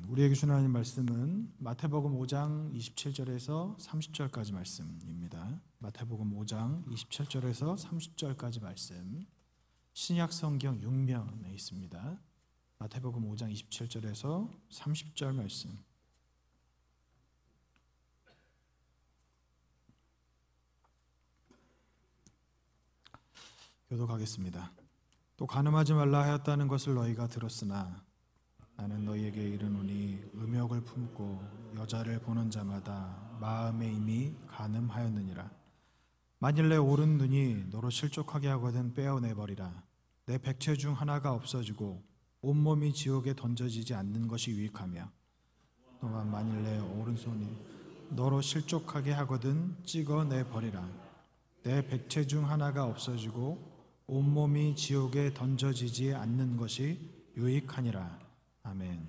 우리에게 주는 하나님 말씀은 마태복음 5장 27절에서 30절까지 말씀입니다. 마태복음 5장 27절에서 30절까지 말씀, 신약 성경 6면에 있습니다. 마태복음 5장 27절에서 30절 말씀. 교독하겠습니다. 또 간음하지 말라 하였다는 것을 너희가 들었으나 나는 너희에게 이르노니 음욕을 품고 여자를 보는 자마다 마음에 이미 간음하였느니라. 만일 내 오른 눈이 너로 실족하게 하거든 빼어내버리라. 내 백체 중 하나가 없어지고 온몸이 지옥에 던져지지 않는 것이 유익하며, 또한 만일 내 오른손이 너로 실족하게 하거든 찍어내버리라. 내 백체 중 하나가 없어지고 온몸이 지옥에 던져지지 않는 것이 유익하니라. 아멘.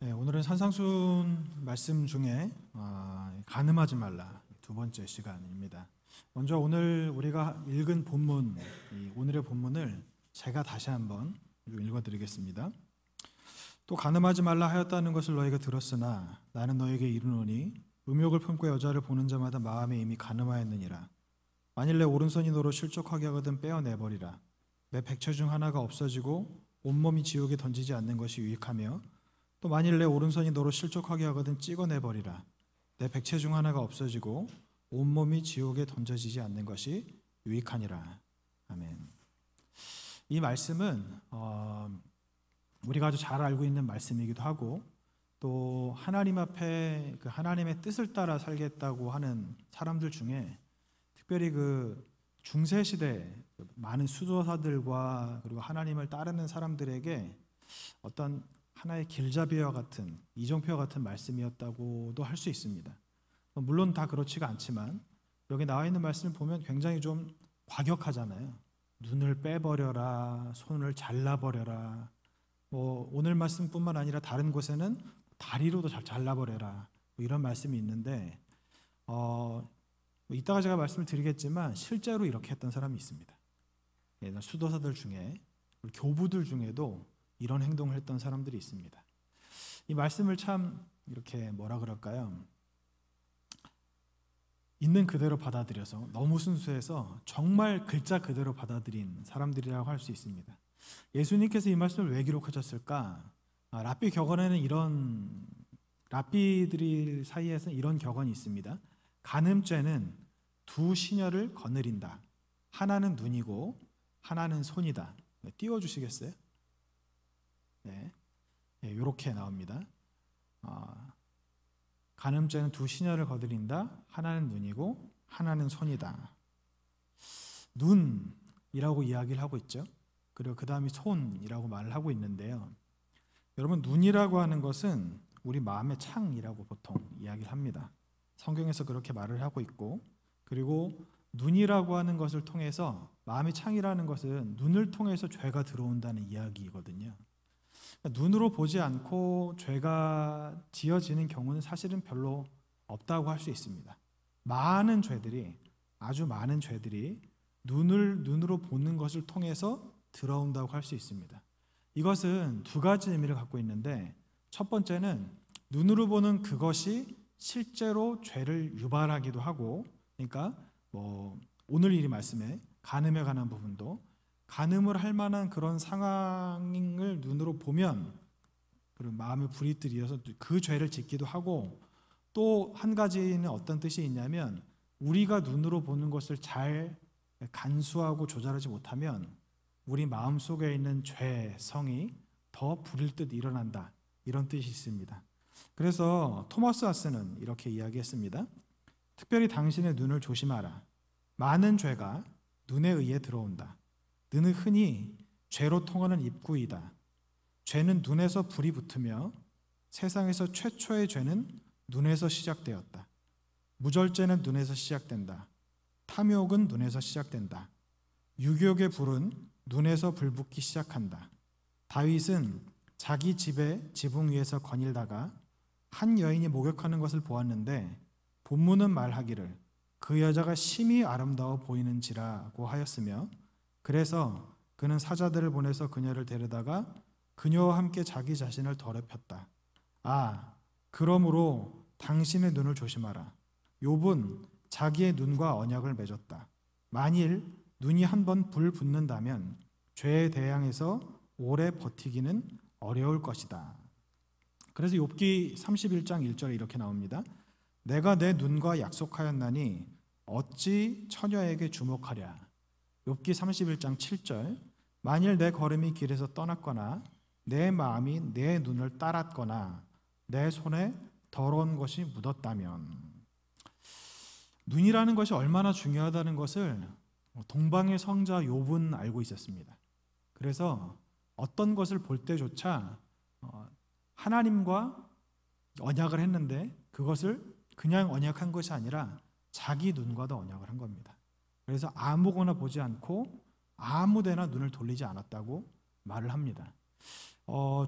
네, 오늘은 산상순 말씀 중에 간음하지 말라 두 번째 시간입니다. 먼저 오늘 우리가 읽은 본문, 오늘의 본문을 제가 다시 한번 읽어드리겠습니다. 또 간음하지 말라 하였다는 것을 너희가 들었으나 나는 너희에게 이르노니 음욕을 품고 여자를 보는 자마다 마음에 이미 간음하였느니라. 만일 내 오른손이 너로 실족하게 하거든 빼어내버리라. 내 백체 중 하나가 없어지고 온몸이 지옥에 던지지 않는 것이 유익하며, 또 만일 내 오른손이 너로 실족하게 하거든 찍어내버리라. 내 백체 중 하나가 없어지고 온몸이 지옥에 던져지지 않는 것이 유익하니라. 아멘. 이 말씀은 우리가 아주 잘 알고 있는 말씀이기도 하고, 또 하나님 앞에 그 하나님의 뜻을 따라 살겠다고 하는 사람들 중에 특별히 그 중세시대 많은 수도사들과 그리고 하나님을 따르는 사람들에게 어떤 하나의 길잡이와 같은, 이정표와 같은 말씀이었다고도 할 수 있습니다. 물론 다 그렇지가 않지만 여기 나와 있는 말씀을 보면 굉장히 좀 과격하잖아요. 눈을 빼버려라, 손을 잘라버려라, 오늘 말씀뿐만 아니라 다른 곳에는 다리로도 잘라버려라, 이런 말씀이 있는데 이따가 제가 말씀을 드리겠지만 실제로 이렇게 했던 사람이 있습니다. 수도사들 중에, 교부들 중에도 이런 행동을 했던 사람들이 있습니다. 이 말씀을 참 이렇게 뭐라 그럴까요? 있는 그대로 받아들여서 너무 순수해서 정말 글자 그대로 받아들인 사람들이라고 할 수 있습니다. 예수님께서 이 말씀을 왜 기록하셨을까? 랍비 격언에는 랍비들 사이에서는 이런 격언이 있습니다. 간음죄는 두 시녀를 거느린다. 하나는 눈이고 하나는 손이다. 띄워주시겠어요? 네, 이렇게 나옵니다. 간음죄는 두 시녀를 거느린다. 하나는 눈이고 하나는 손이다. 눈이라고 이야기를 하고 있죠. 그리고 그 다음이 손이라고 말을 하고 있는데요. 여러분, 눈이라고 하는 것은 우리 마음의 창이라고 보통 이야기를 합니다. 성경에서 그렇게 말을 하고 있고, 그리고 눈이라고 하는 것을 통해서, 마음의 창이라는 것은 눈을 통해서 죄가 들어온다는 이야기거든요. 그러니까 눈으로 보지 않고 죄가 지어지는 경우는 사실은 별로 없다고 할 수 있습니다. 아주 많은 죄들이 눈으로 보는 것을 통해서 들어온다고 할 수 있습니다. 이것은 두 가지 의미를 갖고 있는데, 첫 번째는 눈으로 보는 그것이 실제로 죄를 유발하기도 하고, 그러니까 오늘 이 말씀에 간음에 관한 부분도 간음을 할 만한 그런 상황을 눈으로 보면 그런 마음에 불이 들이어서 그 죄를 짓기도 하고, 또 한 가지는 어떤 뜻이 있냐면 우리가 눈으로 보는 것을 잘 간수하고 조절하지 못하면 우리 마음속에 있는 죄성이 더 불일 듯 일어난다, 이런 뜻이 있습니다. 그래서 토마스 하스는 이렇게 이야기했습니다. 특별히 당신의 눈을 조심하라. 많은 죄가 눈에 의해 들어온다. 너는 흔히 죄로 통하는 입구이다. 죄는 눈에서 불이 붙으며 세상에서 최초의 죄는 눈에서 시작되었다. 무절죄는 눈에서 시작된다. 탐욕은 눈에서 시작된다. 유욕의 불은 눈에서 불붙기 시작한다. 다윗은 자기 집의 지붕 위에서 거닐다가 한 여인이 목욕하는 것을 보았는데 본문은 말하기를 그 여자가 심히 아름다워 보이는지라고 하였으며, 그래서 그는 사자들을 보내서 그녀를 데려다가 그녀와 함께 자기 자신을 더럽혔다. 그러므로 당신의 눈을 조심하라. 욥은 자기의 눈과 언약을 맺었다. 만일 눈이 한번 불 붙는다면 죄에 대항해서 오래 버티기는 어려울 것이다. 그래서 욥기 31장 1절에 이렇게 나옵니다. 내가 내 눈과 약속하였나니 어찌 처녀에게 주목하랴. 욥기 31장 7절 만일 내 걸음이 길에서 떠났거나 내 마음이 내 눈을 따랐거나 내 손에 더러운 것이 묻었다면. 눈이라는 것이 얼마나 중요하다는 것을 동방의 성자 욥은 알고 있었습니다. 그래서 어떤 것을 볼 때조차 하나님과 언약을 했는데 그것을 그냥 언약한 것이 아니라 자기 눈과도 언약을 한 겁니다. 그래서 아무거나 보지 않고 아무데나 눈을 돌리지 않았다고 말을 합니다.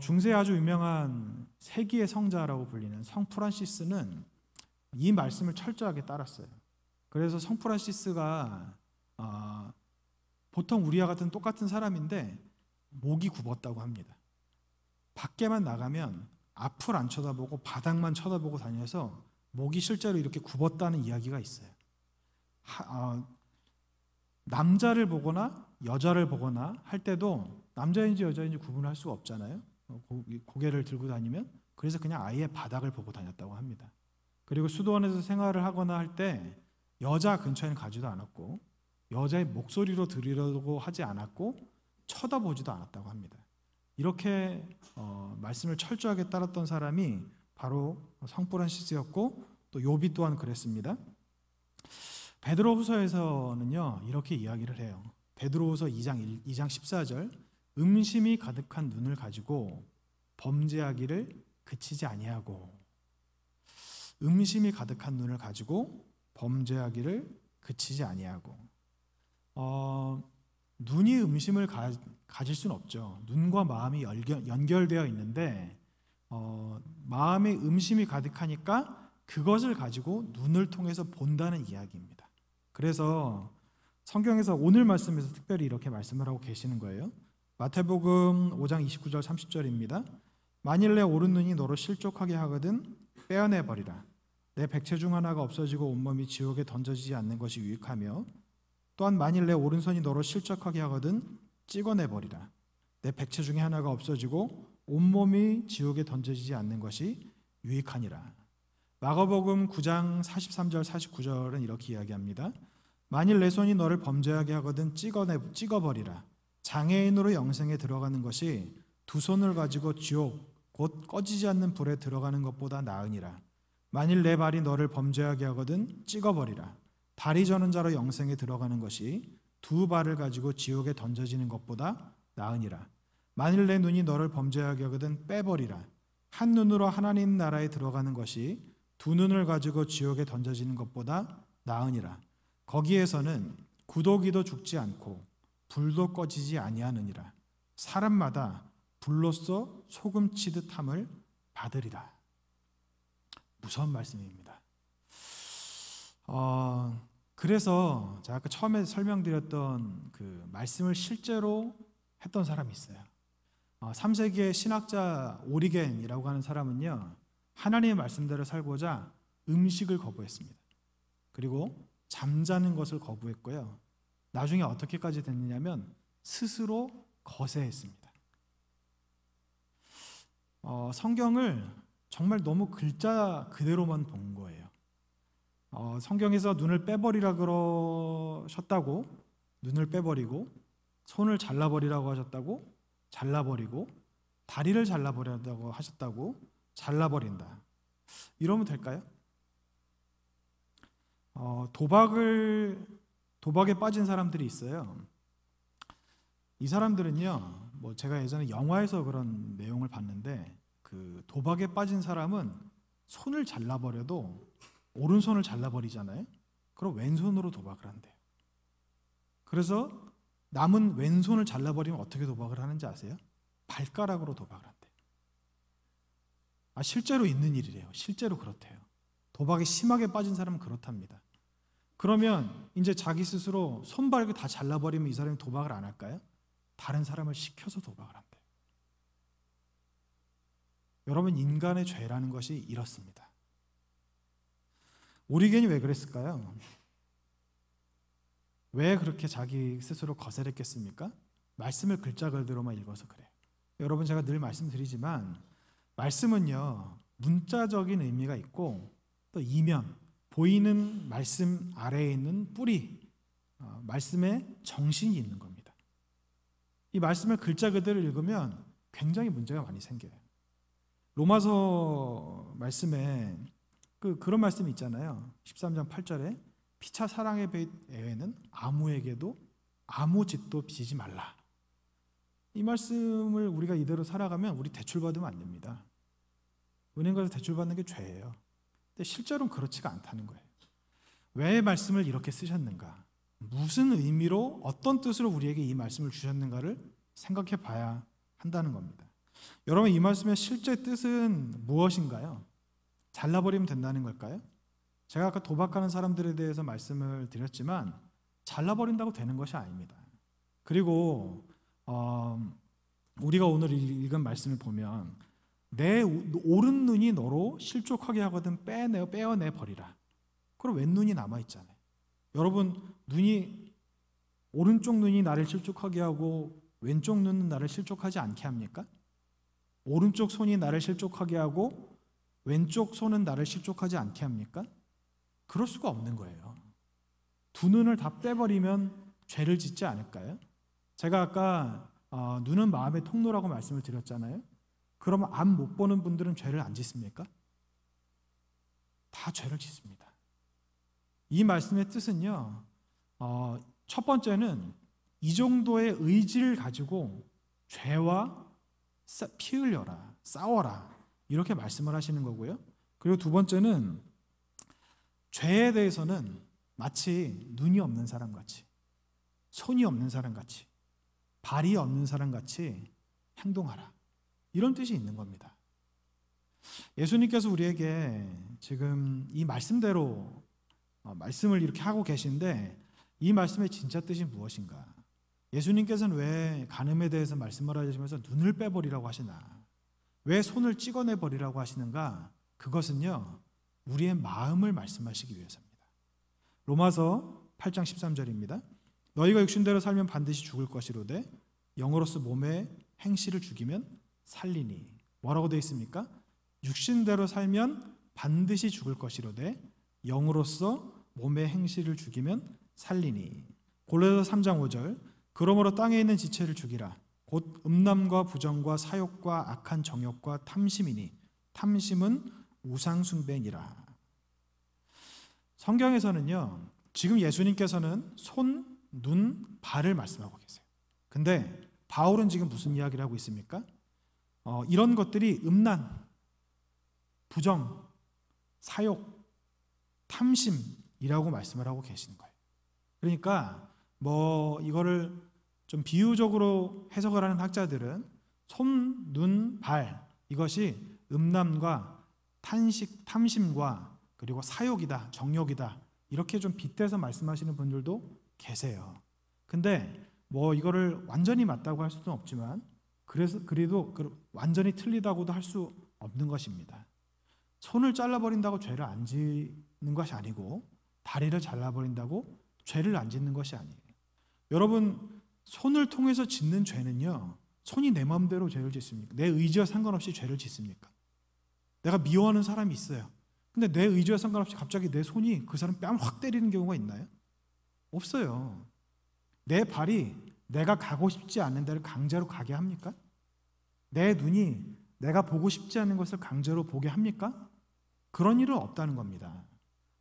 중세에 아주 유명한 세기의 성자라고 불리는 성 프란시스는 이 말씀을 철저하게 따랐어요. 그래서 성 프란시스가 보통 우리와 같은 똑같은 사람인데 목이 굽었다고 합니다. 밖에만 나가면 앞을 안 쳐다보고 바닥만 쳐다보고 다녀서 목이 실제로 이렇게 굽었다는 이야기가 있어요. 남자를 보거나 여자를 보거나 할 때도 남자인지 여자인지 구분할 수가 없잖아요. 고개를 들고 다니면. 그래서 그냥 아예 바닥을 보고 다녔다고 합니다. 그리고 수도원에서 생활을 하거나 할 때 여자 근처에는 가지도 않았고 여자의 목소리로 들으려고 하지 않았고 쳐다보지도 않았다고 합니다. 이렇게 말씀을 철저하게 따랐던 사람이 바로 성 프란시스였고 또 욥이 또한 그랬습니다. 베드로후서에서는요 이렇게 이야기를 해요. 베드로후서 2장 14절 음심이 가득한 눈을 가지고 범죄하기를 그치지 아니하고. 음심이 가득한 눈을 가지고 범죄하기를 그치지 아니하고. 눈이 음심을 가질 수는 없죠. 눈과 마음이 연결되어 있는데 마음에 음심이 가득하니까 그것을 가지고 눈을 통해서 본다는 이야기입니다. 그래서 성경에서 오늘 말씀에서 특별히 이렇게 말씀을 하고 계시는 거예요. 마태복음 5장 29절 30절입니다. 만일 내 오른 눈이 너로 실족하게 하거든 빼어내버리라. 내 백체 중 하나가 없어지고 온몸이 지옥에 던져지지 않는 것이 유익하며 또한 만일 내 오른손이 너로 실족하게 하거든 찍어내버리라. 내 백체 중에 하나가 없어지고 온몸이 지옥에 던져지지 않는 것이 유익하니라. 마가복음 9장 43절 49절은 이렇게 이야기합니다. 만일 내 손이 너를 범죄하게 하거든 찍어버리라. 장애인으로 영생에 들어가는 것이 두 손을 가지고 지옥 곧 꺼지지 않는 불에 들어가는 것보다 나으니라. 만일 내 발이 너를 범죄하게 하거든 찍어버리라. 다리 저는 자로 영생에 들어가는 것이 두 발을 가지고 지옥에 던져지는 것보다 나으니라. 만일 내 눈이 너를 범죄하게 하거든 빼버리라. 한 눈으로 하나님 나라에 들어가는 것이 두 눈을 가지고 지옥에 던져지는 것보다 나으니라. 거기에서는 구더기도 죽지 않고 불도 꺼지지 아니하느니라. 사람마다 불로써 소금 치듯 함을 받으리라. 무서운 말씀입니다. 그래서 제가 아까 처음에 설명드렸던 그 말씀을 실제로 했던 사람이 있어요. 3세기의 신학자 오리겐이라고 하는 사람은요, 하나님의 말씀대로 살고자 음식을 거부했습니다. 그리고 잠자는 것을 거부했고요. 나중에 어떻게까지 됐느냐면 스스로 거세했습니다. 성경을 정말 너무 글자 그대로만 본 거예요. 성경에서 눈을 빼버리라 그러셨다고 눈을 빼버리고, 손을 잘라버리라고 하셨다고 잘라버리고, 다리를 잘라버리라고 하셨다고 잘라버린다. 이러면 될까요? 도박에 빠진 사람들이 있어요. 이 사람들은요, 제가 예전에 영화에서 그런 내용을 봤는데, 그 도박에 빠진 사람은 손을 잘라버려도 오른손을 잘라버리잖아요. 그럼 왼손으로 도박을 한대요. 그래서 남은 왼손을 잘라버리면 어떻게 도박을 하는지 아세요? 발가락으로 도박을 한대요. 실제로 있는 일이래요. 실제로 그렇대요. 도박에 심하게 빠진 사람은 그렇답니다. 그러면 이제 자기 스스로 손발을 다 잘라버리면 이 사람이 도박을 안 할까요? 다른 사람을 시켜서 도박을 한대요. 여러분, 인간의 죄라는 것이 이렇습니다. 오리겐이 왜 그랬을까요? 왜 그렇게 자기 스스로 거절했겠습니까? 말씀을 글자 그대로만 읽어서 그래요. 여러분, 제가 늘 말씀드리지만 말씀은요, 문자적인 의미가 있고 또 이면, 보이는 말씀 아래에 있는 뿌리, 말씀의 정신이 있는 겁니다. 이 말씀을 글자 그대로 읽으면 굉장히 문제가 많이 생겨요. 로마서 말씀에 그런 말씀이 있잖아요. 13장 8절에 피차 사랑의 배에는 아무에게도 아무 짓도 빚지 말라. 이 말씀을 우리가 이대로 살아가면 우리 대출받으면 안 됩니다. 은행 가서 대출받는 게 죄예요. 근데 실제로는 그렇지가 않다는 거예요. 왜 말씀을 이렇게 쓰셨는가? 무슨 의미로, 어떤 뜻으로 우리에게 이 말씀을 주셨는가를 생각해 봐야 한다는 겁니다. 여러분, 이 말씀의 실제 뜻은 무엇인가요? 잘라버리면 된다는 걸까요? 제가 아까 도박하는 사람들에 대해서 말씀을 드렸지만 잘라버린다고 되는 것이 아닙니다. 그리고 우리가 오늘 읽은 말씀을 보면 내 오른 눈이 너로 실족하게 하거든 빼어내 버리라. 그럼 왼눈이 남아있잖아요. 여러분, 오른쪽 눈이 나를 실족하게 하고 왼쪽 눈은 나를 실족하지 않게 합니까? 오른쪽 손이 나를 실족하게 하고 왼쪽 손은 나를 실족하지 않게 합니까? 그럴 수가 없는 거예요. 두 눈을 다 빼버리면 죄를 짓지 않을까요? 제가 아까 눈은 마음의 통로라고 말씀을 드렸잖아요. 그러면 앞 못 보는 분들은 죄를 안 짓습니까? 다 죄를 짓습니다. 이 말씀의 뜻은요, 첫 번째는 이 정도의 의지를 가지고 죄와 피 흘려라, 싸워라, 이렇게 말씀을 하시는 거고요. 그리고 두 번째는 죄에 대해서는 마치 눈이 없는 사람 같이, 손이 없는 사람 같이, 발이 없는 사람 같이 행동하라, 이런 뜻이 있는 겁니다. 예수님께서 우리에게 지금 이 말씀대로 말씀을 이렇게 하고 계신데 이 말씀의 진짜 뜻이 무엇인가? 예수님께서는 왜 간음에 대해서 말씀을 하시면서 눈을 빼버리라고 하시나? 왜 손을 찍어내버리라고 하시는가? 그것은요, 우리의 마음을 말씀하시기 위해서입니다. 로마서 8장 13절입니다. 너희가 육신대로 살면 반드시 죽을 것이로되 영으로서 몸의 행실을 죽이면 살리니. 뭐라고 되어 있습니까? 육신대로 살면 반드시 죽을 것이로되 영으로서 몸의 행실을 죽이면 살리니. 골로새서 3장 5절. 그러므로 땅에 있는 지체를 죽이라. 곧 음란과 부정과 사욕과 악한 정욕과 탐심이니 탐심은 우상 숭배니라. 성경에서는요, 지금 예수님께서는 손, 눈, 발을 말씀하고 계세요. 근데 바울은 지금 무슨 이야기를 하고 있습니까? 이런 것들이 음란, 부정, 사욕, 탐심이라고 말씀을 하고 계시는 거예요. 그러니까 이거를 좀 비유적으로 해석을 하는 학자들은 손, 눈, 발, 이것이 음란과 탐심과 그리고 사욕이다, 정욕이다, 이렇게 좀 빗대서 말씀하시는 분들도 계세요. 근데 이거를 완전히 맞다고 할 수는 없지만 그래도 완전히 틀리다고도 할 수 없는 것입니다. 손을 잘라버린다고 죄를 안 짓는 것이 아니고 다리를 잘라버린다고 죄를 안 짓는 것이 아니에요. 여러분, 손을 통해서 짓는 죄는요, 손이 내 마음대로 죄를 짓습니까? 내 의지와 상관없이 죄를 짓습니까? 내가 미워하는 사람이 있어요. 근데 내 의지와 상관없이 갑자기 내 손이 그 사람 뺨을 확 때리는 경우가 있나요? 없어요. 내 발이 내가 가고 싶지 않은 데를 강제로 가게 합니까? 내 눈이 내가 보고 싶지 않은 것을 강제로 보게 합니까? 그런 일은 없다는 겁니다.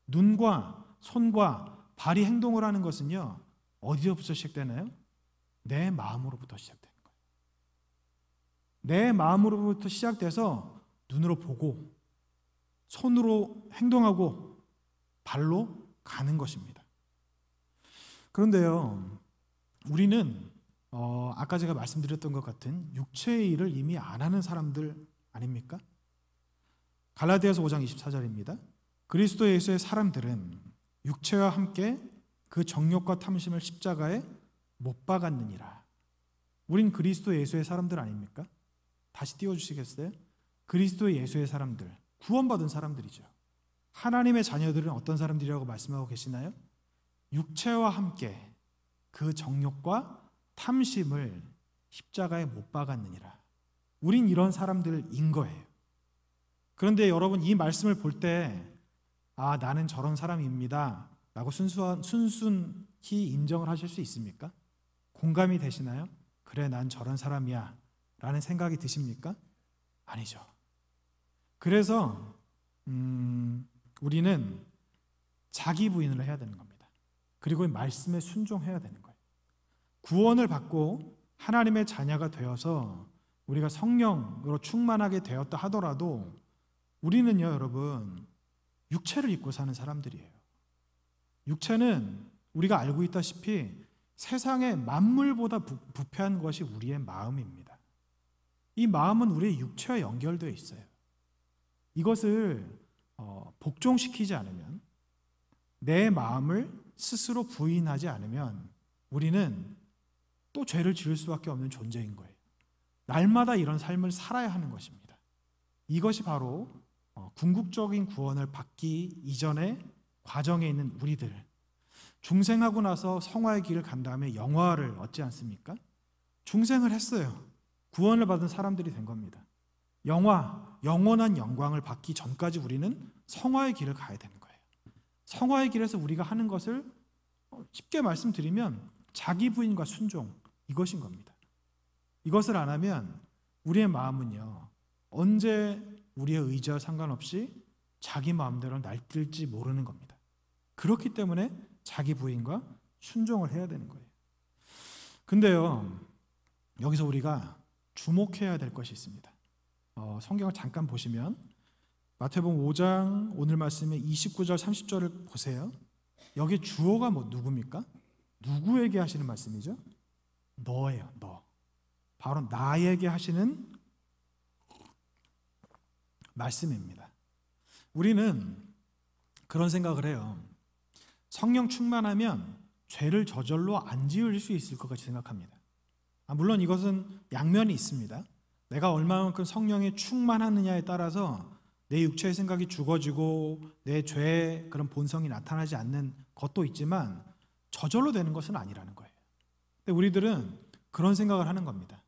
눈과 손과 발이 행동을 하는 것은요, 어디서부터 시작되나요? 내 마음으로부터 시작되는 거예요. 내 마음으로부터 시작돼서 눈으로 보고 손으로 행동하고 발로 가는 것입니다. 그런데요, 우리는 아까 제가 말씀드렸던 것 같은 육체의 일을 이미 안 하는 사람들 아닙니까? 갈라디아서 5장 24절입니다. 그리스도 예수의 사람들은 육체와 함께 그 정욕과 탐심을 십자가에 못 박았느니라. 우린 그리스도 예수의 사람들 아닙니까? 다시 띄워주시겠어요? 그리스도 예수의 사람들, 구원받은 사람들이죠. 하나님의 자녀들은 어떤 사람들이라고 말씀하고 계시나요? 육체와 함께 그 정욕과 탐심을 십자가에 못 박았느니라. 우린 이런 사람들인 거예요. 그런데 여러분, 이 말씀을 볼 때 나는 저런 사람입니다 라고 순순히 인정을 하실 수 있습니까? 공감이 되시나요? 그래, 난 저런 사람이야 라는 생각이 드십니까? 아니죠. 그래서 우리는 자기 부인을 해야 되는 겁니다. 그리고 이 말씀에 순종해야 되는 거예요. 구원을 받고 하나님의 자녀가 되어서 우리가 성령으로 충만하게 되었다 하더라도 우리는요, 여러분, 육체를 입고 사는 사람들이에요. 육체는 우리가 알고 있다시피 세상의 만물보다 부패한 것이 우리의 마음입니다. 이 마음은 우리의 육체와 연결되어 있어요. 이것을 복종시키지 않으면, 내 마음을 스스로 부인하지 않으면 우리는 또 죄를 지을 수밖에 없는 존재인 거예요. 날마다 이런 삶을 살아야 하는 것입니다. 이것이 바로 궁극적인 구원을 받기 이전의 과정에 있는 우리들, 중생하고 나서 성화의 길을 간 다음에 영화를 얻지 않습니까? 중생을 했어요. 구원을 받은 사람들이 된 겁니다. 영원한 영광을 받기 전까지 우리는 성화의 길을 가야 되는 거예요. 성화의 길에서 우리가 하는 것을 쉽게 말씀드리면 자기 부인과 순종, 이것인 겁니다. 이것을 안 하면 우리의 마음은요, 언제 우리의 의지와 상관없이 자기 마음대로 날뛸지 모르는 겁니다. 그렇기 때문에 자기 부인과 순종을 해야 되는 거예요. 근데요, 여기서 우리가 주목해야 될 것이 있습니다. 성경을 잠깐 보시면 마태복음 5장 오늘 말씀의 29절 30절을 보세요. 여기 주어가 누굽니까? 누구에게 하시는 말씀이죠? 너예요, 너. 바로 나에게 하시는 말씀입니다. 우리는 그런 생각을 해요. 성령 충만하면 죄를 저절로 안 지을 수 있을 것 같이 생각합니다. 물론 이것은 양면이 있습니다. 내가 얼마만큼 성령에 충만하느냐에 따라서 내 육체의 생각이 죽어지고 내 죄의 그런 본성이 나타나지 않는 것도 있지만 저절로 되는 것은 아니라는 거예요. 근데 우리들은 그런 생각을 하는 겁니다.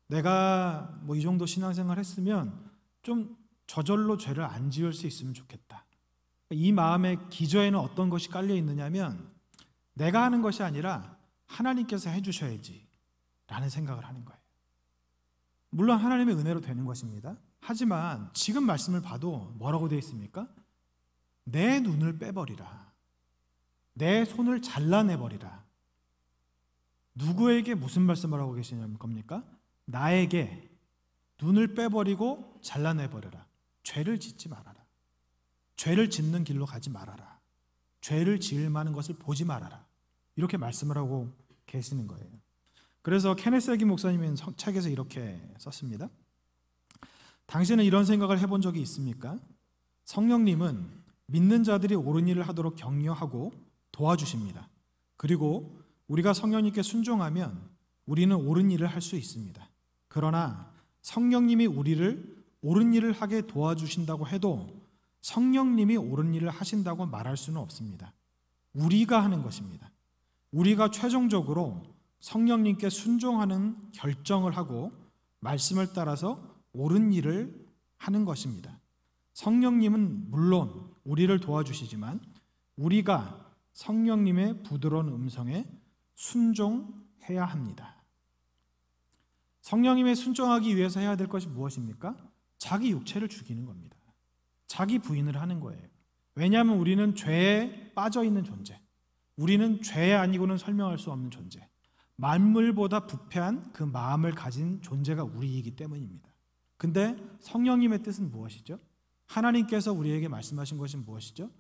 내가 이 정도 신앙생활 했으면 좀 저절로 죄를 안 지을 수 있으면 좋겠다. 이 마음의 기저에는 어떤 것이 깔려 있느냐면 내가 하는 것이 아니라 하나님께서 해주셔야지 라는 생각을 하는 거예요. 물론 하나님의 은혜로 되는 것입니다. 하지만 지금 말씀을 봐도 뭐라고 되어 있습니까? 내 눈을 빼버리라. 내 손을 잘라내버리라. 누구에게 무슨 말씀을 하고 계시냐는 겁니까? 나에게 눈을 빼버리고 잘라내버려라. 죄를 짓지 말아라. 죄를 짓는 길로 가지 말아라. 죄를 지을 만한 것을 보지 말아라. 이렇게 말씀을 하고 계시는 거예요. 그래서 케네스 해긴 목사님은 책에서 이렇게 썼습니다. 당신은 이런 생각을 해본 적이 있습니까? 성령님은 믿는 자들이 옳은 일을 하도록 격려하고 도와주십니다. 그리고 우리가 성령님께 순종하면 우리는 옳은 일을 할 수 있습니다. 그러나 성령님이 우리를 옳은 일을 하게 도와주신다고 해도 성령님이 옳은 일을 하신다고 말할 수는 없습니다. 우리가 하는 것입니다. 우리가 최종적으로 성령님께 순종하는 결정을 하고 말씀을 따라서 옳은 일을 하는 것입니다. 성령님은 물론 우리를 도와주시지만 우리가 성령님의 부드러운 음성에 순종해야 합니다. 성령님의 순종하기 위해서 해야 될 것이 무엇입니까? 자기 육체를 죽이는 겁니다. 자기 부인을 하는 거예요. 왜냐하면 우리는 죄에 빠져 있는 존재, 우리는 죄 아니고는 설명할 수 없는 존재, 만물보다 부패한 그 마음을 가진 존재가 우리이기 때문입니다. 근데 성령님의 뜻은 무엇이죠? 하나님께서 우리에게 말씀하신 것은 무엇이죠?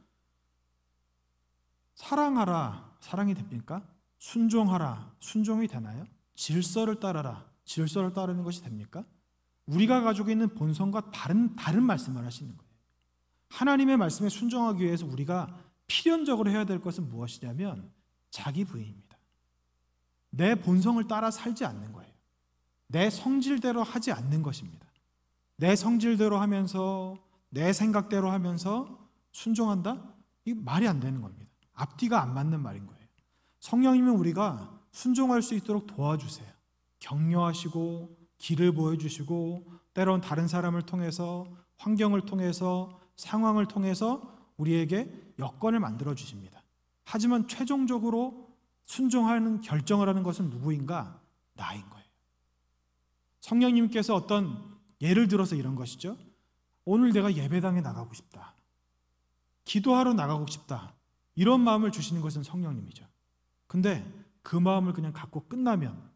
사랑하라, 사랑이 됩니까? 순종하라, 순종이 되나요? 질서를 따르라, 질서를 따르는 것이 됩니까? 우리가 가지고 있는 본성과 다른 말씀을 하시는 거예요. 하나님의 말씀에 순종하기 위해서 우리가 필연적으로 해야 될 것은 무엇이냐면 자기 부인입니다. 내 본성을 따라 살지 않는 거예요. 내 성질대로 하지 않는 것입니다. 내 성질대로 하면서 내 생각대로 하면서 순종한다? 이게 말이 안 되는 겁니다. 앞뒤가 안 맞는 말인 거예요. 성령님은 우리가 순종할 수 있도록 도와주세요. 격려하시고 길을 보여주시고 때론 다른 사람을 통해서 환경을 통해서 상황을 통해서 우리에게 여건을 만들어 주십니다. 하지만 최종적으로 순종하는 결정을 하는 것은 누구인가? 나인 거예요. 성령님께서 어떤 예를 들어서 이런 것이죠. 오늘 내가 예배당에 나가고 싶다. 기도하러 나가고 싶다. 이런 마음을 주시는 것은 성령님이죠. 근데 그 마음을 그냥 갖고 끝나면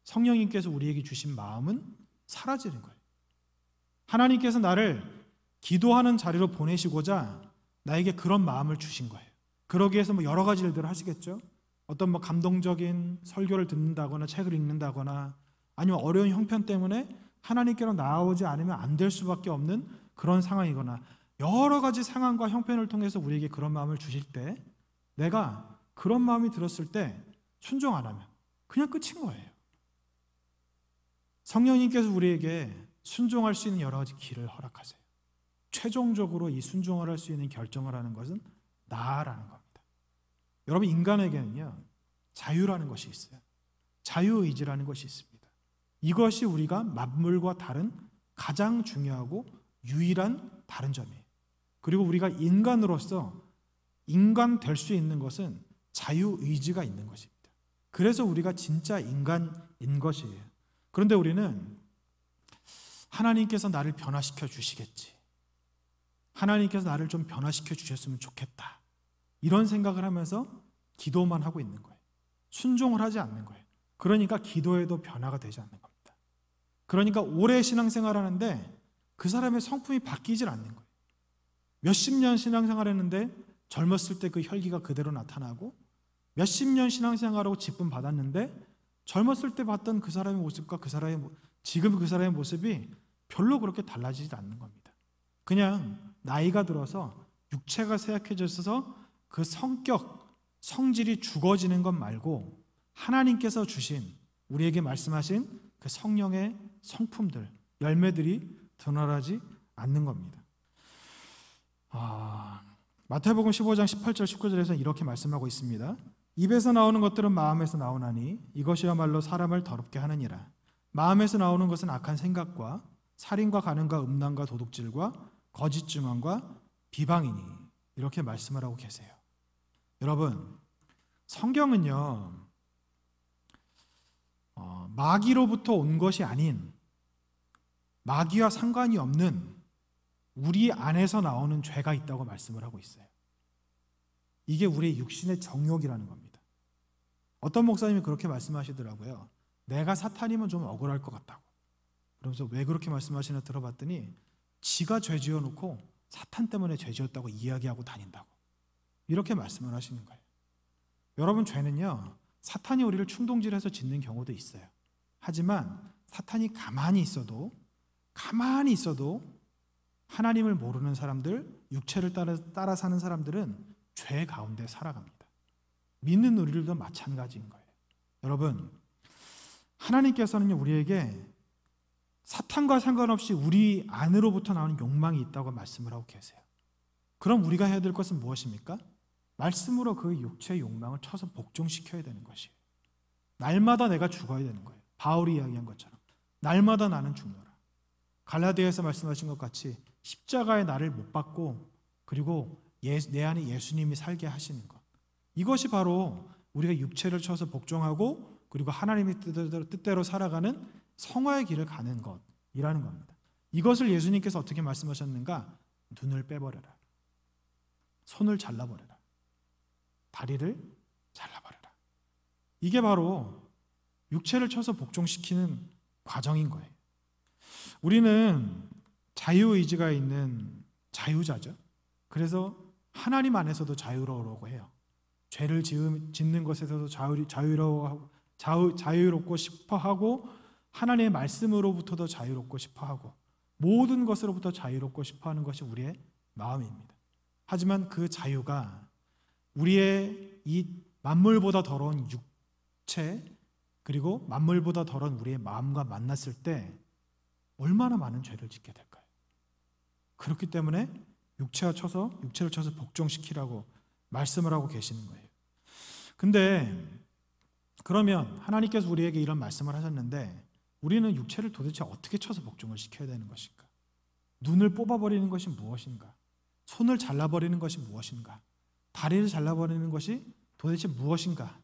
성령님께서 우리에게 주신 마음은 사라지는 거예요. 하나님께서 나를 기도하는 자리로 보내시고자 나에게 그런 마음을 주신 거예요. 그러기 위해서 여러 가지 일들을 하시겠죠. 어떤 감동적인 설교를 듣는다거나 책을 읽는다거나 아니면 어려운 형편 때문에 하나님께로 나아오지 않으면 안 될 수밖에 없는 그런 상황이거나 여러 가지 상황과 형편을 통해서 우리에게 그런 마음을 주실 때 내가 그런 마음이 들었을 때 순종 안 하면 그냥 끝인 거예요. 성령님께서 우리에게 순종할 수 있는 여러 가지 길을 허락하세요. 최종적으로 이 순종을 할 수 있는 결정을 하는 것은 나라는 겁니다. 여러분, 인간에게는요 자유라는 것이 있어요. 자유의지라는 것이 있습니다. 이것이 우리가 만물과 다른 가장 중요하고 유일한 다른 점이에요. 그리고 우리가 인간으로서 인간 될 수 있는 것은 자유의지가 있는 것입니다. 그래서 우리가 진짜 인간인 것이에요. 그런데 우리는 하나님께서 나를 변화시켜 주시겠지, 하나님께서 나를 좀 변화시켜 주셨으면 좋겠다, 이런 생각을 하면서 기도만 하고 있는 거예요. 순종을 하지 않는 거예요. 그러니까 기도에도 변화가 되지 않는 겁니다. 그러니까 오래 신앙생활 하는데 그 사람의 성품이 바뀌질 않는 거예요. 몇십 년 신앙생활 했는데 젊었을 때 그 혈기가 그대로 나타나고 몇십 년 신앙생활하고 직분 받았는데 젊었을 때 봤던 그 사람의 모습과 지금 그 사람의 모습이 별로 그렇게 달라지지 않는 겁니다. 그냥 나이가 들어서 육체가 쇠약해져서 그 성격, 성질이 죽어지는 것 말고 하나님께서 주신, 우리에게 말씀하신 그 성령의 성품들, 열매들이 드러나지 않는 겁니다. 마태복음 15장 18절 19절에서 이렇게 말씀하고 있습니다. 입에서 나오는 것들은 마음에서 나오나니 이것이야말로 사람을 더럽게 하느니라. 마음에서 나오는 것은 악한 생각과 살인과 간음과 음란과 도둑질과 거짓 증언과 비방이니, 이렇게 말씀을 하고 계세요. 여러분, 성경은요 마귀로부터 온 것이 아닌, 마귀와 상관이 없는 우리 안에서 나오는 죄가 있다고 말씀을 하고 있어요. 이게 우리의 육신의 정욕이라는 겁니다. 어떤 목사님이 그렇게 말씀하시더라고요. 내가 사탄이면 좀 억울할 것 같다고. 그러면서 왜 그렇게 말씀하시나 들어봤더니 지가 죄 지어놓고 사탄 때문에 죄 지었다고 이야기하고 다닌다고, 이렇게 말씀을 하시는 거예요. 여러분, 죄는요 사탄이 우리를 충동질해서 짓는 경우도 있어요. 하지만 사탄이 가만히 있어도 하나님을 모르는 사람들, 육체를 따라 사는 사람들은 죄 가운데 살아갑니다. 믿는 우리들도 마찬가지인 거예요. 여러분, 하나님께서는 우리에게 사탄과 상관없이 우리 안으로부터 나오는 욕망이 있다고 말씀을 하고 계세요. 그럼 우리가 해야 될 것은 무엇입니까? 말씀으로 그 육체의 욕망을 쳐서 복종시켜야 되는 것이에요. 날마다 내가 죽어야 되는 거예요. 바울이 이야기한 것처럼 날마다 나는 죽노라. 갈라디아에서 말씀하신 것 같이 십자가의 나를 못 받고 그리고 내 안에 예수님이 살게 하시는 것, 이것이 바로 우리가 육체를 쳐서 복종하고 그리고 하나님의 뜻대로 살아가는 성화의 길을 가는 것이라는 겁니다. 이것을 예수님께서 어떻게 말씀하셨는가? 눈을 빼버려라, 손을 잘라버려라, 다리를 잘라버려라. 이게 바로 육체를 쳐서 복종시키는 과정인 거예요. 우리는 자유의지가 있는 자유자죠. 그래서 하나님 안에서도 자유로우라고 해요. 죄를 짓는 것에서도 자유롭고 싶어하고 하나님의 말씀으로부터도 자유롭고 싶어하고 모든 것으로부터 자유롭고 싶어하는 것이 우리의 마음입니다. 하지만 그 자유가 우리의 이 만물보다 더러운 육체 그리고 만물보다 더러운 우리의 마음과 만났을 때 얼마나 많은 죄를 짓게 될까요? 그렇기 때문에 육체를 쳐서 복종시키라고 말씀을 하고 계시는 거예요. 근데 그러면 하나님께서 우리에게 이런 말씀을 하셨는데 우리는 육체를 도대체 어떻게 쳐서 복종을 시켜야 되는 것인가? 눈을 뽑아버리는 것이 무엇인가? 손을 잘라버리는 것이 무엇인가? 다리를 잘라버리는 것이 도대체 무엇인가?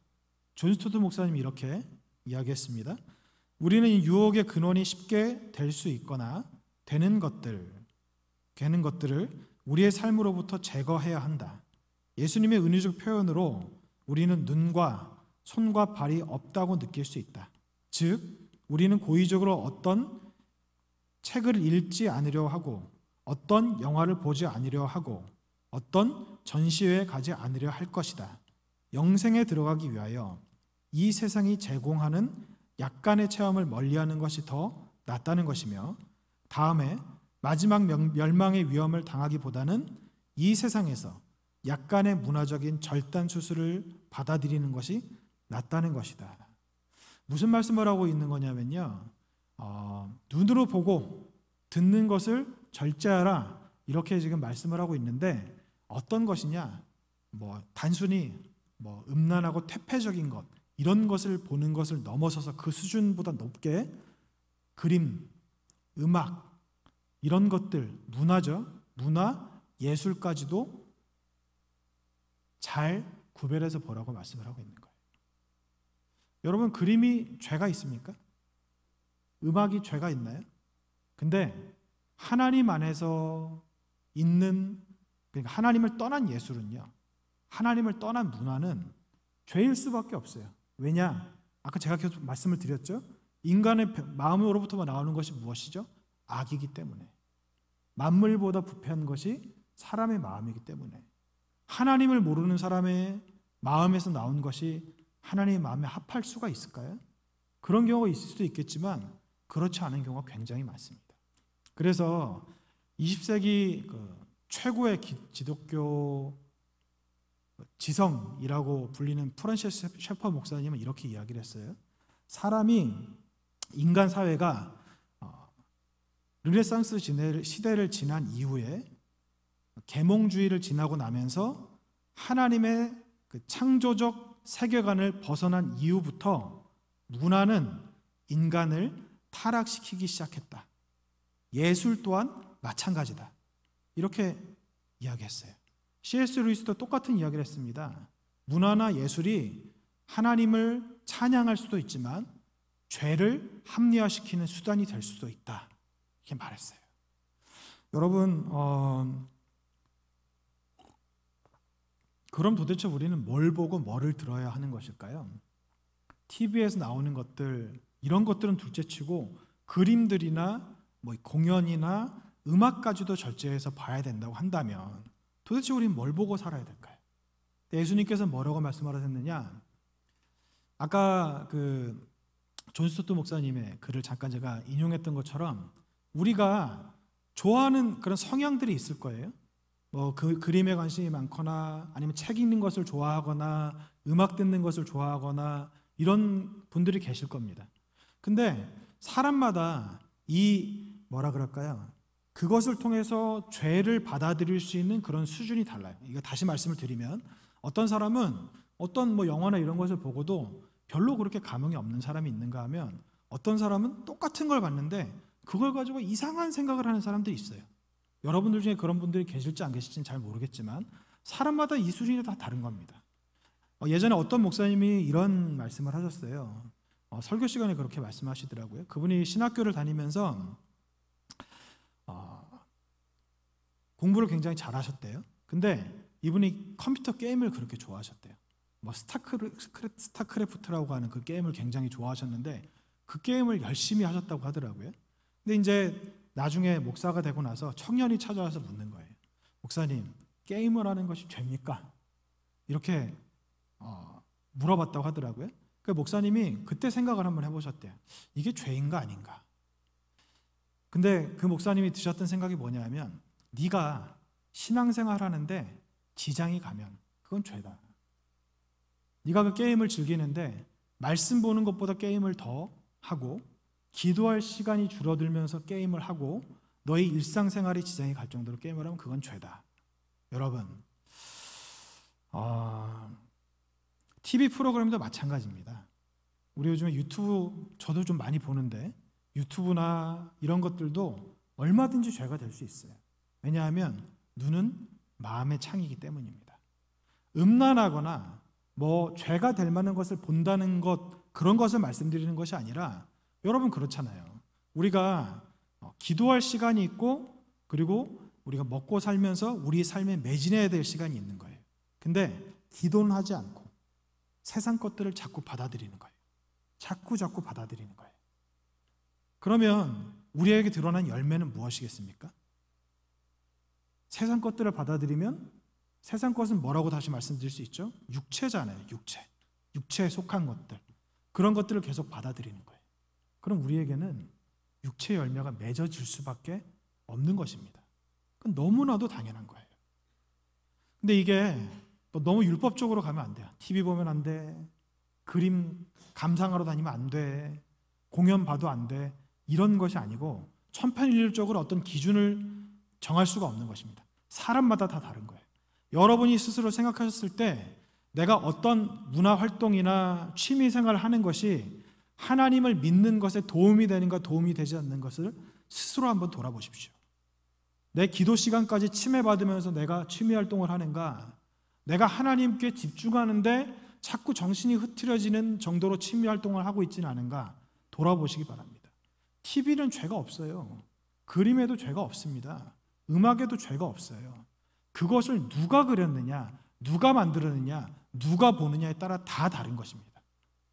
존 스토트 목사님이 이렇게 이야기했습니다. 우리는 이 유혹의 근원이 쉽게 될 수 있거나 되는 것들을 우리의 삶으로부터 제거해야 한다. 예수님의 은유적 표현으로 우리는 눈과 손과 발이 없다고 느낄 수 있다. 즉 우리는 고의적으로 어떤 책을 읽지 않으려 하고 어떤 영화를 보지 않으려 하고 어떤 전시회에 가지 않으려 할 것이다. 영생에 들어가기 위하여 이 세상이 제공하는 약간의 체험을 멀리하는 것이 더 낫다는 것이며 다음에 마지막 멸망의 위험을 당하기보다는 이 세상에서 약간의 문화적인 절단 수술을 받아들이는 것이 낫다는 것이다. 무슨 말씀을 하고 있는 거냐면요. 눈으로 보고 듣는 것을 절제하라 이렇게 지금 말씀을 하고 있는데 어떤 것이냐? 단순히 음란하고 퇴폐적인 것 이런 것을 보는 것을 넘어서서 그 수준보다 높게 그림, 음악 이런 것들 문화죠. 문화, 예술까지도 잘 구별해서 보라고 말씀을 하고 있는 거예요. 여러분 그림이 죄가 있습니까? 음악이 죄가 있나요? 근데 하나님 안에서 있는 그러니까 하나님을 떠난 예술은요. 하나님을 떠난 문화는 죄일 수밖에 없어요. 왜냐? 아까 제가 계속 말씀을 드렸죠. 인간의 마음으로부터 나오는 것이 무엇이죠? 악이기 때문에. 만물보다 부패한 것이 사람의 마음이기 때문에. 하나님을 모르는 사람의 마음에서 나온 것이 하나님의 마음에 합할 수가 있을까요? 그런 경우가 있을 수도 있겠지만 그렇지 않은 경우가 굉장히 많습니다. 그래서 20세기 최고의 기독교 지성이라고 불리는 프란시스 셰퍼 목사님은 이렇게 이야기를 했어요. 사람이 인간 사회가 르네상스 시대를 지난 이후에 계몽주의를 지나고 나면서 하나님의 그 창조적 세계관을 벗어난 이후부터 문화는 인간을 타락시키기 시작했다. 예술 또한 마찬가지다. 이렇게 이야기했어요. C.S. 루이스도 똑같은 이야기를 했습니다. 문화나 예술이 하나님을 찬양할 수도 있지만 죄를 합리화시키는 수단이 될 수도 있다. 이렇게 말했어요. 여러분, 그럼 도대체 우리는 뭘 보고 뭐를 들어야 하는 것일까요? TV에서 나오는 것들, 이런 것들은 둘째치고 그림들이나 공연이나 음악까지도 절제해서 봐야 된다고 한다면 도대체 우리는 뭘 보고 살아야 될까요? 예수님께서 뭐라고 말씀하셨느냐? 아까 존 스토트 목사님의 글을 잠깐 제가 인용했던 것처럼 우리가 좋아하는 그런 성향들이 있을 거예요. 그 그림에 관심이 많거나 아니면 책 읽는 것을 좋아하거나 음악 듣는 것을 좋아하거나 이런 분들이 계실 겁니다. 근데 사람마다 그것을 통해서 죄를 받아들일 수 있는 그런 수준이 달라요. 이거 다시 말씀을 드리면 어떤 사람은 어떤 영화나 이런 것을 보고도 별로 그렇게 감흥이 없는 사람이 있는가 하면 어떤 사람은 똑같은 걸 봤는데 그걸 가지고 이상한 생각을 하는 사람들이 있어요. 여러분들 중에 그런 분들이 계실지 안 계실지는 잘 모르겠지만 사람마다 이 수준이 다 다른 겁니다. 예전에 어떤 목사님이 이런 말씀을 하셨어요. 설교 시간에 그렇게 말씀하시더라고요. 그분이 신학교를 다니면서 공부를 굉장히 잘하셨대요. 근데 이분이 컴퓨터 게임을 그렇게 좋아하셨대요. 스타크래프트라고 하는 그 게임을 굉장히 좋아하셨는데 그 게임을 열심히 하셨다고 하더라고요. 근데 이제 나중에 목사가 되고 나서 청년이 찾아와서 묻는 거예요. 목사님, 게임을 하는 것이 죄입니까? 이렇게 물어봤다고 하더라고요. 그 목사님이 그때 생각을 한번 해보셨대요. 이게 죄인가 아닌가? 근데 그 목사님이 드셨던 생각이 뭐냐면 네가 신앙생활 하는데 지장이 가면 그건 죄다. 네가 그 게임을 즐기는데 말씀 보는 것보다 게임을 더 하고 기도할 시간이 줄어들면서 게임을 하고 너희 일상생활에 지장이 갈 정도로 게임을 하면 그건 죄다. 여러분, TV 프로그램도 마찬가지입니다. 우리 요즘에 유튜브, 저도 좀 많이 보는데 유튜브나 이런 것들도 얼마든지 죄가 될 수 있어요. 왜냐하면 눈은 마음의 창이기 때문입니다. 음란하거나 죄가 될 만한 것을 본다는 것, 그런 것을 말씀드리는 것이 아니라, 여러분 그렇잖아요. 우리가 기도할 시간이 있고, 그리고 우리가 먹고 살면서 우리 삶에 매진해야 될 시간이 있는 거예요. 근데 기도는 하지 않고 세상 것들을 자꾸 받아들이는 거예요. 자꾸 받아들이는 거예요. 그러면 우리에게 드러난 열매는 무엇이겠습니까? 세상 것들을 받아들이면, 세상 것은 뭐라고 다시 말씀드릴 수 있죠? 육체잖아요. 육체에 속한 것들, 그런 것들을 계속 받아들이는 거예요. 그럼 우리에게는 육체의 열매가 맺어질 수밖에 없는 것입니다. 그건 너무나도 당연한 거예요. 근데 이게 또 너무 율법적으로 가면 안 돼요. TV 보면 안 돼, 그림 감상하러 다니면 안 돼, 공연 봐도 안 돼, 이런 것이 아니고 천편일률적으로 어떤 기준을 정할 수가 없는 것입니다. 사람마다 다 다른 거예요. 여러분이 스스로 생각하셨을 때 내가 어떤 문화활동이나 취미생활을 하는 것이 하나님을 믿는 것에 도움이 되는가 도움이 되지 않는 것을 스스로 한번 돌아보십시오. 내 기도 시간까지 침해받으면서 내가 취미활동을 하는가, 내가 하나님께 집중하는데 자꾸 정신이 흐트러지는 정도로 취미활동을 하고 있지는 않은가 돌아보시기 바랍니다. TV는 죄가 없어요. 그림에도 죄가 없습니다. 음악에도 죄가 없어요. 그것을 누가 그렸느냐, 누가 만들었느냐, 누가 보느냐에 따라 다 다른 것입니다.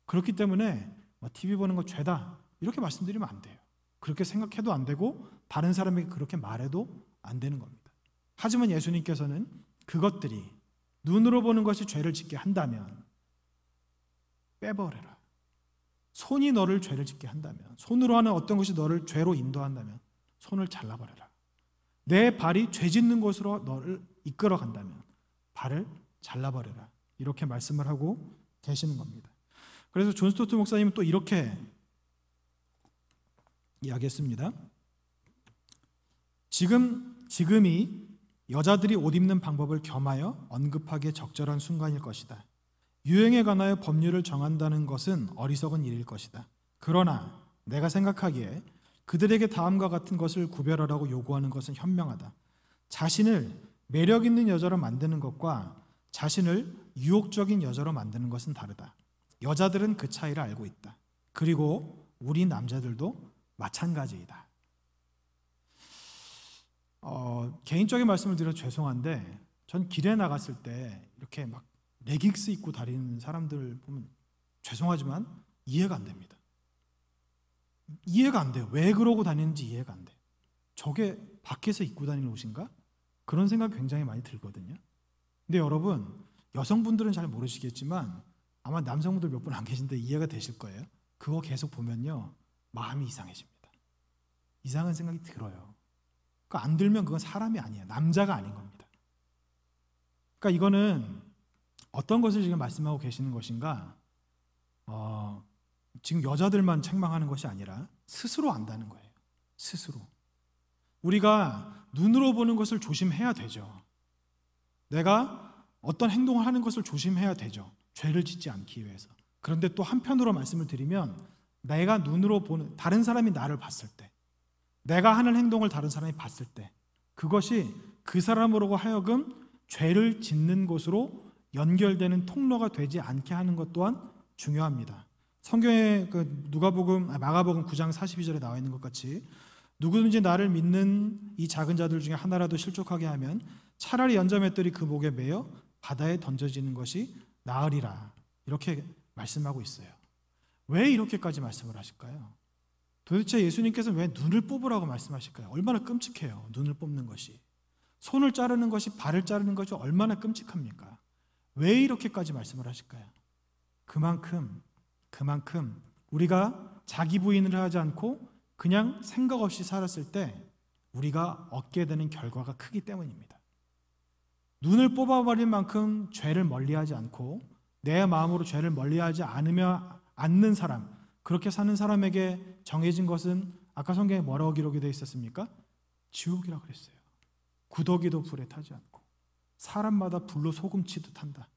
그렇기 때문에 TV 보는 거 죄다 이렇게 말씀드리면 안 돼요. 그렇게 생각해도 안 되고 다른 사람에게 그렇게 말해도 안 되는 겁니다. 하지만 예수님께서는 그것들이 눈으로 보는 것이 죄를 짓게 한다면 빼버려라. 손이 너를 죄를 짓게 한다면, 손으로 하는 어떤 것이 너를 죄로 인도한다면 손을 잘라버려라. 내 발이 죄 짓는 곳으로 너를 이끌어 간다면 발을 잘라버려라. 이렇게 말씀을 하고 계시는 겁니다. 그래서 존 스토트 목사님은 또 이렇게 이야기했습니다. 지금이 여자들이 옷 입는 방법을 겸하여 언급하기에 적절한 순간일 것이다. 유행에 관하여 법률을 정한다는 것은 어리석은 일일 것이다. 그러나 내가 생각하기에 그들에게 다음과 같은 것을 구별하라고 요구하는 것은 현명하다. 자신을 매력 있는 여자로 만드는 것과 자신을 유혹적인 여자로 만드는 것은 다르다. 여자들은 그 차이를 알고 있다. 그리고 우리 남자들도 마찬가지이다. 개인적인 말씀을 드려 죄송한데, 전 길에 나갔을 때 이렇게 막 레깅스 입고 다니는 사람들 보면 죄송하지만 이해가 안 됩니다. 이해가 안 돼요. 왜 그러고 다니는지 이해가 안 돼요. 저게 밖에서 입고 다니는 옷인가? 그런 생각이 굉장히 많이 들거든요. 근데 여러분, 여성분들은 잘 모르시겠지만 아마 남성분들 몇 분 안 계신데 이해가 되실 거예요. 그거 계속 보면요, 마음이 이상해집니다. 이상한 생각이 들어요. 그러니까 안 들면 그건 사람이 아니에요. 남자가 아닌 겁니다. 그러니까 이거는 어떤 것을 지금 말씀하고 계시는 것인가? 지금 여자들만 책망하는 것이 아니라 스스로 안다는 거예요. 스스로. 우리가 눈으로 보는 것을 조심해야 되죠. 내가 어떤 행동을 하는 것을 조심해야 되죠. 죄를 짓지 않기 위해서. 그런데 또 한편으로 말씀을 드리면, 내가 눈으로 보는, 다른 사람이 나를 봤을 때, 내가 하는 행동을 다른 사람이 봤을 때, 그것이 그 사람으로 하여금 죄를 짓는 곳으로 연결되는 통로가 되지 않게 하는 것 또한 중요합니다. 성경에 마가복음 9장 42절에 나와 있는 것 같이, 누구든지 나를 믿는 이 작은 자들 중에 하나라도 실족하게 하면 차라리 연자맷돌이 그 목에 매여 바다에 던져지는 것이 나으리라. 이렇게 말씀하고 있어요. 왜 이렇게까지 말씀을 하실까요? 도대체 예수님께서는 왜 눈을 뽑으라고 말씀하실까요? 얼마나 끔찍해요. 눈을 뽑는 것이. 손을 자르는 것이, 발을 자르는 것이 얼마나 끔찍합니까? 왜 이렇게까지 말씀을 하실까요? 그만큼 우리가 자기 부인을 하지 않고 그냥 생각 없이 살았을 때 우리가 얻게 되는 결과가 크기 때문입니다. 눈을 뽑아버린 만큼 죄를 멀리하지 않고 내 마음으로 죄를 멀리하지 않는 사람, 그렇게 사는 사람에게 정해진 것은 아까 성경에 뭐라고 기록이 되어 있었습니까? 지옥이라고 그랬어요. 구더기도 불에 타지 않고 사람마다 불로 소금치듯 한다.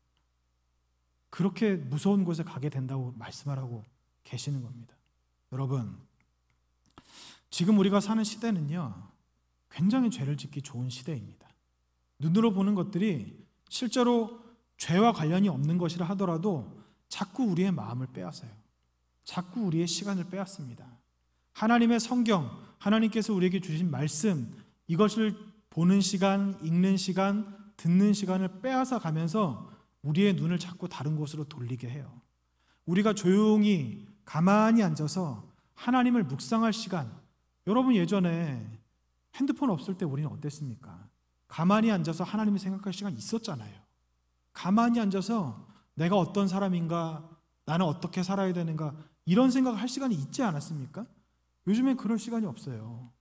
그렇게 무서운 곳에 가게 된다고 말씀하라고 계시는 겁니다. 여러분, 지금 우리가 사는 시대는요, 굉장히 죄를 짓기 좋은 시대입니다. 눈으로 보는 것들이 실제로 죄와 관련이 없는 것이라 하더라도 자꾸 우리의 마음을 빼앗아요. 자꾸 우리의 시간을 빼앗습니다. 하나님의 성경, 하나님께서 우리에게 주신 말씀, 이것을 보는 시간, 읽는 시간, 듣는 시간을 빼앗아 가면서 우리의 눈을 자꾸 다른 곳으로 돌리게 해요. 우리가 조용히 가만히 앉아서 하나님을 묵상할 시간, 여러분 예전에 핸드폰 없을 때 우리는 어땠습니까? 가만히 앉아서 하나님을 생각할 시간 있었잖아요. 가만히 앉아서 내가 어떤 사람인가, 나는 어떻게 살아야 되는가, 이런 생각을 할 시간이 있지 않았습니까? 요즘엔 그럴 시간이 없어요.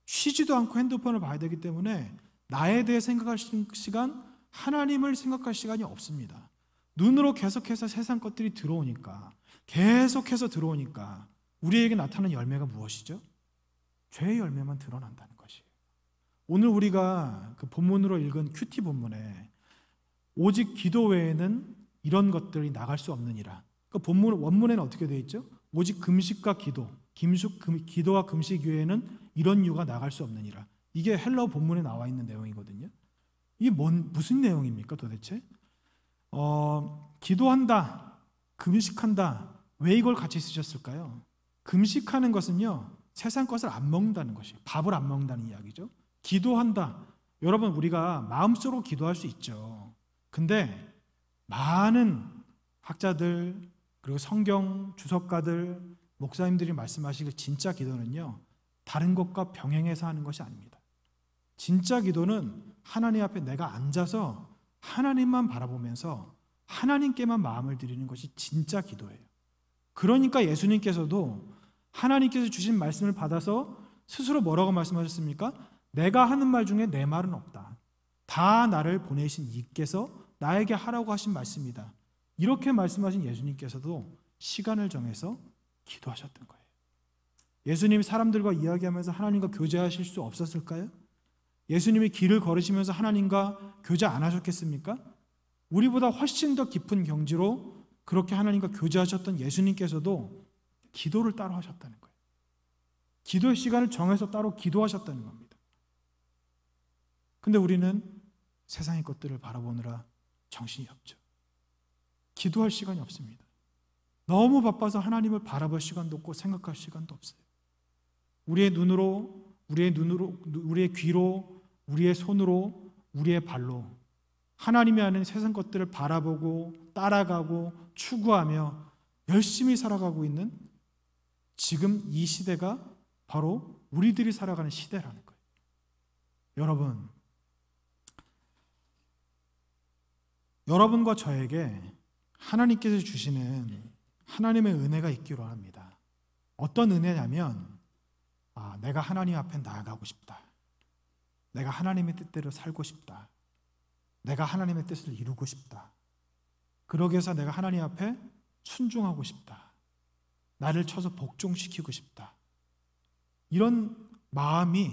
쉬지도 않고 핸드폰을 봐야 되기 때문에 나에 대해 생각할 시간, 하나님을 생각할 시간이 없습니다. 눈으로 계속해서 세상 것들이 들어오니까, 계속해서 들어오니까 우리에게 나타나는 열매가 무엇이죠? 죄의 열매만 드러난다는 것이에요. 오늘 우리가 그 본문으로 읽은 큐티 본문에 오직 기도 외에는 이런 것들이 나갈 수 없느니라. 그 본문 원문에는 어떻게 되어 있죠? 오직 금식과 기도, 기도와 금식 외에는 이런 유가 나갈 수 없느니라. 이게 헬라어 본문에 나와 있는 내용이거든요. 이게 무슨 내용입니까 도대체? 기도한다, 금식한다. 왜 이걸 같이 쓰셨을까요? 금식하는 것은요, 세상 것을 안 먹는다는 것이에요. 밥을 안 먹는다는 이야기죠. 기도한다. 여러분, 우리가 마음속으로 기도할 수 있죠. 근데 많은 학자들, 그리고 성경 주석가들, 목사님들이 말씀하시길 진짜 기도는요, 다른 것과 병행해서 하는 것이 아닙니다. 진짜 기도는 하나님 앞에 내가 앉아서 하나님만 바라보면서 하나님께만 마음을 드리는 것이 진짜 기도예요. 그러니까 예수님께서도 하나님께서 주신 말씀을 받아서 스스로 뭐라고 말씀하셨습니까? 내가 하는 말 중에 내 말은 없다. 다 나를 보내신 이께서 나에게 하라고 하신 말씀이다. 이렇게 말씀하신 예수님께서도 시간을 정해서 기도하셨던 거예요. 예수님이 사람들과 이야기하면서 하나님과 교제하실 수 없었을까요? 예수님이 길을 걸으시면서 하나님과 교제 안 하셨겠습니까? 우리보다 훨씬 더 깊은 경지로 그렇게 하나님과 교제하셨던 예수님께서도 기도를 따로 하셨다는 거예요. 기도의 시간을 정해서 따로 기도하셨다는 겁니다. 근데 우리는 세상의 것들을 바라보느라 정신이 없죠. 기도할 시간이 없습니다. 너무 바빠서 하나님을 바라볼 시간도 없고 생각할 시간도 없어요. 우리의 눈으로, 우리의 귀로, 우리의 손으로, 우리의 발로 하나님이 아는 세상 것들을 바라보고 따라가고 추구하며 열심히 살아가고 있는 지금 이 시대가 바로 우리들이 살아가는 시대라는 거예요. 여러분, 여러분과 저에게 하나님께서 주시는 하나님의 은혜가 있기로 합니다. 어떤 은혜냐면, 내가 하나님 앞에 나아가고 싶다. 내가 하나님의 뜻대로 살고 싶다. 내가 하나님의 뜻을 이루고 싶다. 그러기 위해서 내가 하나님 앞에 순종하고 싶다. 나를 쳐서 복종시키고 싶다. 이런 마음이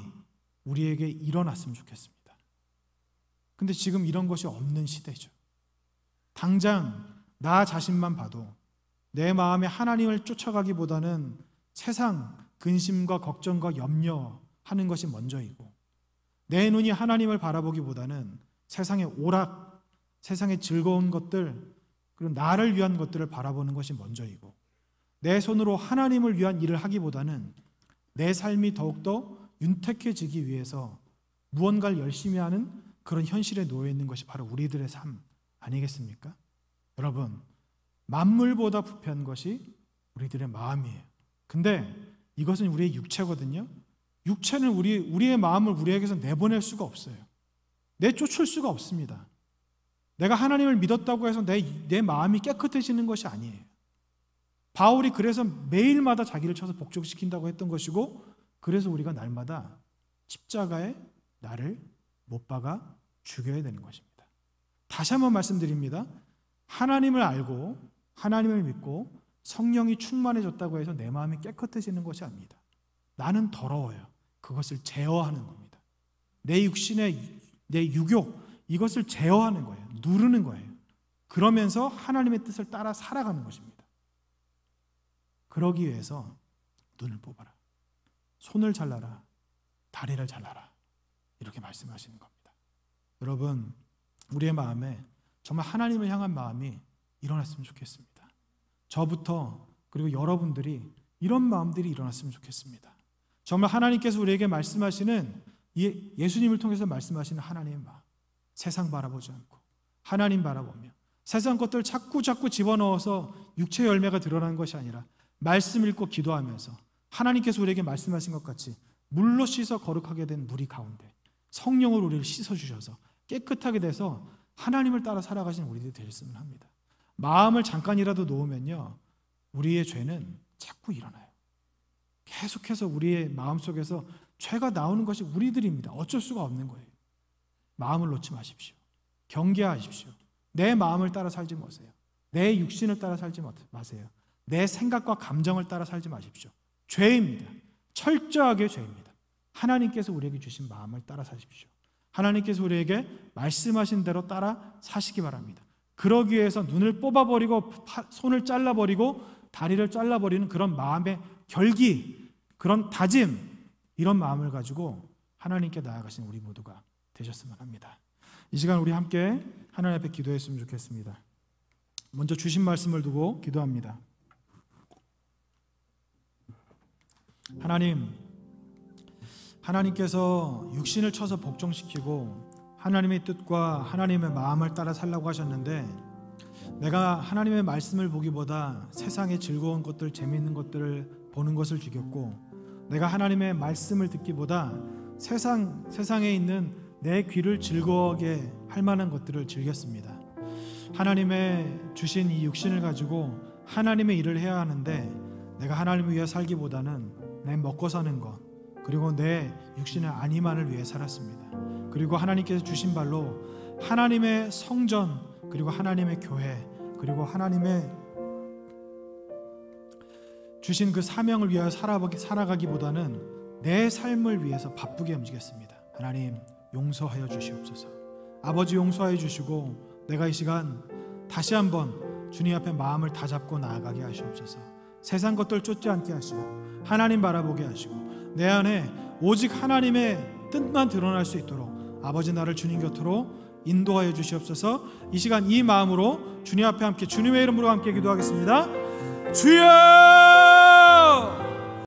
우리에게 일어났으면 좋겠습니다. 근데 지금 이런 것이 없는 시대죠. 당장 나 자신만 봐도 내 마음에 하나님을 쫓아가기보다는 세상 근심과 걱정과 염려하는 것이 먼저이고, 내 눈이 하나님을 바라보기보다는 세상의 오락, 세상의 즐거운 것들, 그리고 나를 위한 것들을 바라보는 것이 먼저이고, 내 손으로 하나님을 위한 일을 하기보다는 내 삶이 더욱더 윤택해지기 위해서 무언가를 열심히 하는 그런 현실에 놓여 있는 것이 바로 우리들의 삶 아니겠습니까? 여러분, 만물보다 부패한 것이 우리들의 마음이에요. 근데 이것은 우리의 육체거든요. 육체는 우리의 마음을 우리에게서 내보낼 수가 없어요. 내쫓을 수가 없습니다. 내가 하나님을 믿었다고 해서 내 마음이 깨끗해지는 것이 아니에요. 바울이 그래서 매일마다 자기를 쳐서 복종시킨다고 했던 것이고, 그래서 우리가 날마다 십자가에 나를 못 박아 죽여야 되는 것입니다. 다시 한번 말씀드립니다. 하나님을 알고 하나님을 믿고 성령이 충만해졌다고 해서 내 마음이 깨끗해지는 것이 아닙니다. 나는 더러워요. 그것을 제어하는 겁니다. 내 육신의 내 유욕, 이것을 제어하는 거예요. 누르는 거예요. 그러면서 하나님의 뜻을 따라 살아가는 것입니다. 그러기 위해서 눈을 뽑아라, 손을 잘라라, 다리를 잘라라, 이렇게 말씀하시는 겁니다. 여러분, 우리의 마음에 정말 하나님을 향한 마음이 일어났으면 좋겠습니다. 저부터 그리고 여러분들이 이런 마음들이 일어났으면 좋겠습니다. 정말 하나님께서 우리에게 말씀하시는, 예수님을 통해서 말씀하시는 하나님의 마음, 세상 바라보지 않고 하나님 바라보며 세상 것들 자꾸 집어넣어서 육체 열매가 드러나는 것이 아니라 말씀 읽고 기도하면서 하나님께서 우리에게 말씀하신 것 같이 물로 씻어 거룩하게 된 무리 가운데 성령으로 우리를 씻어주셔서 깨끗하게 돼서 하나님을 따라 살아가시는 우리들이 되셨으면 합니다. 마음을 잠깐이라도 놓으면요, 우리의 죄는 자꾸 일어나요. 계속해서 우리의 마음속에서 죄가 나오는 것이 우리들입니다. 어쩔 수가 없는 거예요. 마음을 놓지 마십시오. 경계하십시오. 내 마음을 따라 살지 마세요. 내 육신을 따라 살지 마세요. 내 생각과 감정을 따라 살지 마십시오. 죄입니다. 철저하게 죄입니다. 하나님께서 우리에게 주신 마음을 따라 사십시오. 하나님께서 우리에게 말씀하신 대로 따라 사시기 바랍니다. 그러기 위해서 눈을 뽑아버리고 손을 잘라버리고 다리를 잘라버리는 그런 마음의 결기, 그런 다짐, 이런 마음을 가지고 하나님께 나아가신 우리 모두가 되셨으면 합니다. 이 시간 우리 함께 하나님 앞에 기도했으면 좋겠습니다. 먼저 주신 말씀을 두고 기도합니다. 하나님께서 육신을 쳐서 복종시키고 하나님의 뜻과 하나님의 마음을 따라 살라고 하셨는데, 내가 하나님의 말씀을 보기보다 세상의 즐거운 것들, 재미있는 것들을 보는 것을 즐겼고, 내가 하나님의 말씀을 듣기보다 세상에 있는 내 귀를 즐거워하게 할 만한 것들을 즐겼습니다. 하나님의 주신 이 육신을 가지고 하나님의 일을 해야 하는데, 내가 하나님을 위해 살기보다는 내 먹고 사는 것, 그리고 내 육신의 안위만을 위해 살았습니다. 그리고 하나님께서 주신 발로 하나님의 성전, 그리고 하나님의 교회, 그리고 하나님의 주신 그 사명을 위하여 살아가기보다는 내 삶을 위해서 바쁘게 움직였습니다. 하나님, 용서하여 주시옵소서. 아버지, 용서하여 주시고 내가 이 시간 다시 한번 주님 앞에 마음을 다잡고 나아가게 하시옵소서. 세상 것들 쫓지 않게 하시고 하나님 바라보게 하시고 내 안에 오직 하나님의 뜻만 드러날 수 있도록 아버지, 나를 주님 곁으로 인도하여 주시옵소서. 이 시간 이 마음으로 주님 앞에 함께, 주님의 이름으로 함께 기도하겠습니다. 주여!